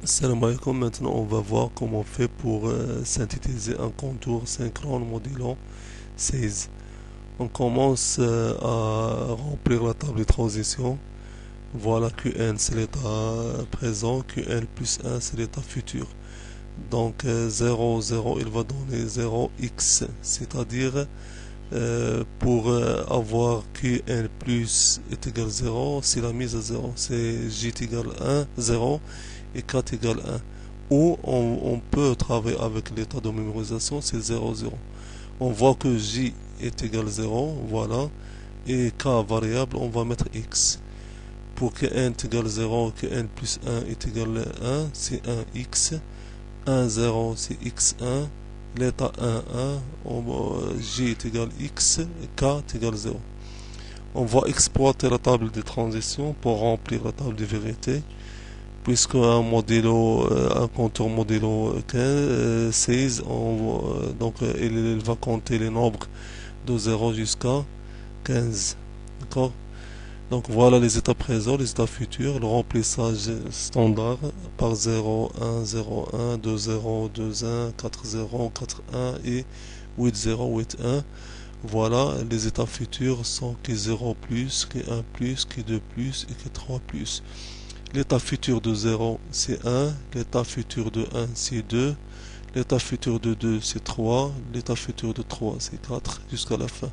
Salam alaikum, maintenant on va voir comment on fait pour synthétiser un contour synchrone modulo 16. On commence à remplir la table de transition. Voilà Qn c'est l'état présent, Qn plus 1 c'est l'état futur. Donc 0, 0 il va donner 0x, c'est-à-dire pour avoir Qn plus est égal 0, c'est la mise à 0, c'est j est égal 1, 0 et 4 égale 1. Ou on peut travailler avec l'état de mémorisation, c'est 0, 0. On voit que j est égal 0, voilà, et k variable, on va mettre x. Pour que n est égal 0, que n plus 1 est égal 1, c'est 1x. 1, 0, c'est x1. L'état 1, 1, j est égal x, k est égal 0. On va exploiter la table de transition pour remplir la table de vérité. Puisque un contour modulo 16, donc il va compter les nombres de 0 jusqu'à 15. D'accord? Donc voilà les états présents, les états futurs, le remplissage standard par 0, 1, 0, 1, 2, 0, 2, 1, 4, 0, 4, 1 et 8, 0, 8, 1. Voilà, les états futurs sont qui 0 plus, qui 1 plus, qui 2 plus et qui 3 plus. L'état futur de 0 c'est 1, l'état futur de 1 c'est 2, l'état futur de 2 c'est 3, l'état futur de 3 c'est 4 jusqu'à la fin.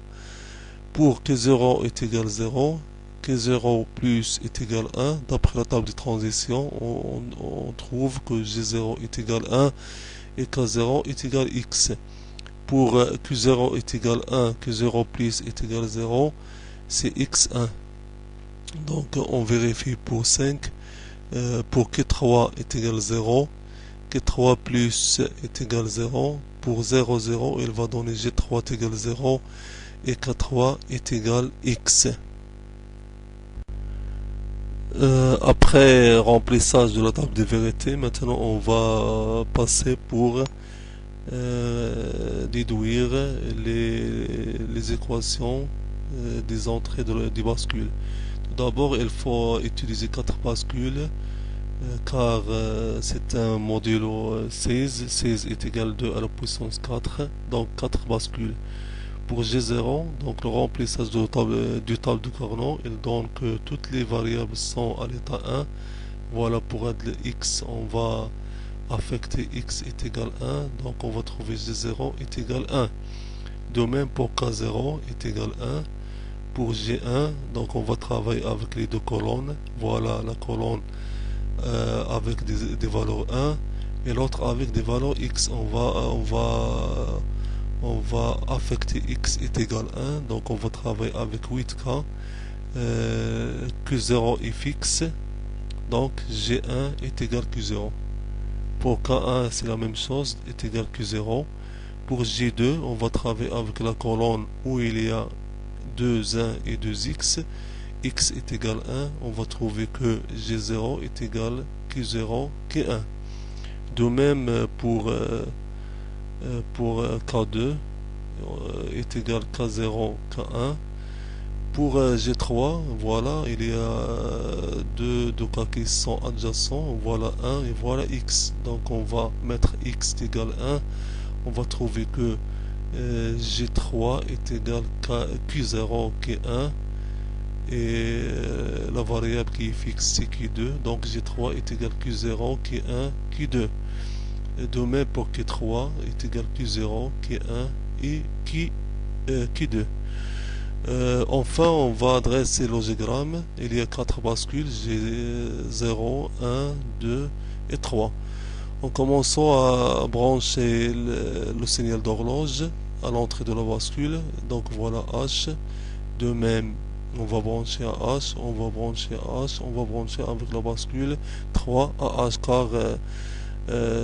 Pour que 0 est égal 0, que 0 plus est égal 1, d'après la table de transition, on trouve que G0 est égal 1 et K0 est égal X. Pour Q0 est égal 1, Q0 plus est égal 0, c'est X1. Donc on vérifie pour 5. Pour Q3 est égal 0, Q3 plus est égal 0, pour 0, 0, il va donner G3 est égal 0 et K3 est égal X. Après remplissage de la table de vérité, maintenant on va passer pour déduire les équations des entrées des bascules. Tout d'abord, il faut utiliser 4 bascules car c'est un modulo 16, 16 est égal 2 à la puissance 4, donc 4 bascules. Pour G0, donc le remplissage du table de Carnot, il donne que toutes les variables sont à l'état 1. Voilà, pour être le x, on va affecter x est égal 1, donc on va trouver G0 est égal 1. De même pour K0 est égal 1. Pour G1, donc on va travailler avec les deux colonnes. Voilà la colonne avec des valeurs 1 et l'autre avec des valeurs x. On va affecter x est égal 1, donc on va travailler avec 8k. Q0 est fixe, donc G1 est égal Q0. Pour K1 c'est la même chose, est égal Q0. Pour G2 on va travailler avec la colonne où il y a 2 1 et 2x. X est égal 1, on va trouver que G0 est égal Q0 Q1. De même pour K2 est égal K0 K1. Pour G3, voilà, il y a deux cas qui sont adjacents, voilà 1 et voilà X. Donc on va mettre X égal 1, on va trouver que G3 est égal Q0 Q1 et la variable qui est fixe c'est Q2, donc G3 est égal Q0 Q1 Q2. Et de même pour Q3 est égal Q0 Q1 et Q2. Enfin, on va adresser le logogramme. Il y a 4 bascules, G0, 1, 2 et 3. En commençant à brancher le signal d'horloge à l'entrée de la bascule, donc voilà H. De même, on va brancher à H, on va brancher à H, on va brancher avec la bascule 3 à H car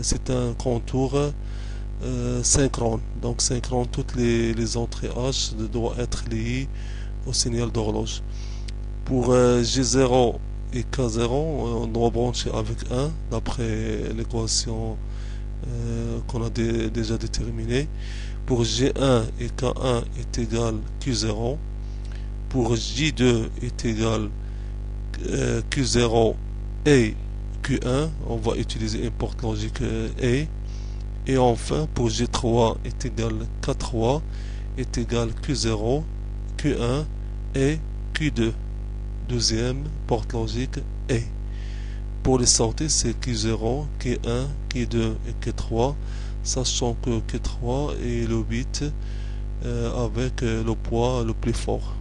c'est un contour synchrone. Donc synchrone, toutes les entrées H doivent être liées au signal d'horloge. Pour G0 et K0, on doit brancher avec 1 d'après l'équation qu'on a déjà déterminée. Pour G1 et K1 est égal Q0. Pour J2 est égal Q0 et Q1, on va utiliser une porte logique A. Et enfin, pour G3 est égal K3 est égal Q0, Q1 et Q2. Deuxième porte logique A. Pour les sorties, c'est Q0, Q1, Q2 et Q3, sachant que Q3 est le bit avec le poids le plus fort.